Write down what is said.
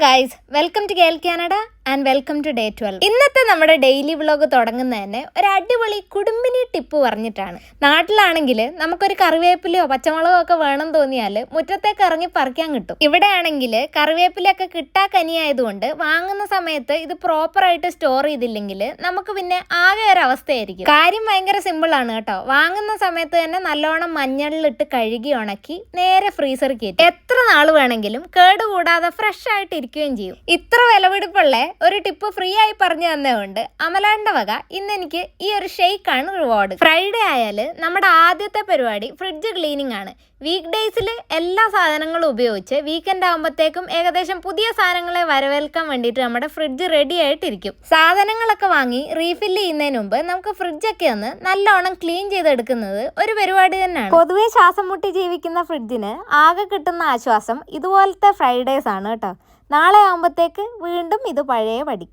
Guys, welcome to കേൾ Canada and welcome to day 12. ഇന്നത്തെ നമ്മുടെ ഡെയിലി വ്ളോഗ് തുടങ്ങുന്നത് തന്നെ ഒരു അടിപൊളി കുടുംബിനി ടിപ്പ് പറഞ്ഞിട്ടാണ്. നാട്ടിലാണെങ്കിൽ നമുക്കൊരു കറിവേപ്പിലയോ പച്ചമുളകോ ഒക്കെ വേണം തോന്നിയാൽ മുറ്റത്തേക്ക് ഇറങ്ങി പറിക്കാൻ കിട്ടും. ഇവിടെ ആണെങ്കിൽ കറിവേപ്പിലൊക്കെ കിട്ടാ കനിയായതുകൊണ്ട് വാങ്ങുന്ന സമയത്ത് ഇത് പ്രോപ്പറായിട്ട് സ്റ്റോർ ചെയ്തില്ലെങ്കിൽ നമുക്ക് പിന്നെ ആകെ ഒരു അവസ്ഥയായിരിക്കും. കാര്യം ഭയങ്കര സിമ്പിൾ ആണ് കേട്ടോ. വാങ്ങുന്ന സമയത്ത് തന്നെ നല്ലോണം മഞ്ഞളിലിട്ട് കഴുകി ഉണക്കി നേരെ ഫ്രീസർ കയറ്റി എത്ര നാൾ വേണമെങ്കിലും കേടുകൂടാതെ ഫ്രഷ് ആയിട്ട് ഇരിക്കുകയും ചെയ്യും. ഇത്ര വിലപിടിപ്പുള്ള ഒരു ടിപ്പ് ഫ്രീ ആയി പറഞ്ഞു തന്നതുകൊണ്ട് അമലാന്റെ വക ഇന്ന് എനിക്ക് ഈ ഒരു ഷെയ്ക്കാണ് റിവാർഡ്. ഫ്രൈഡേ ആയാല് നമ്മുടെ ആദ്യത്തെ പരിപാടി ഫ്രിഡ്ജ് ക്ലീനിങ് ആണ്. വീക്ക് ഡേയ്സിൽ എല്ലാ സാധനങ്ങളും ഉപയോഗിച്ച് വീക്കെൻഡ് ആകുമ്പോഴത്തേക്കും ഏകദേശം പുതിയ സാധനങ്ങളെ വരവേൽക്കാൻ വേണ്ടിയിട്ട് നമ്മുടെ ഫ്രിഡ്ജ് റെഡി ആയിട്ടിരിക്കും. സാധനങ്ങളൊക്കെ വാങ്ങി റീഫില്ല് ചെയ്യുന്നതിന് മുമ്പ് നമുക്ക് ഫ്രിഡ്ജൊക്കെ ഒന്ന് നല്ലോണം ക്ലീൻ ചെയ്തെടുക്കുന്നത് ഒരു പരിപാടി തന്നെയാണ്. പൊതുവെ ശ്വാസം മുട്ടി ജീവിക്കുന്ന ഫ്രിഡ്ജിന് ആകെ കിട്ടുന്ന ആശ്വാസം ഇതുപോലത്തെ ഫ്രൈഡേസ് ആണ് കേട്ടോ. നാളെ ആകുമ്പോഴത്തേക്ക് വീണ്ടും ഇത് പഴയ പടി.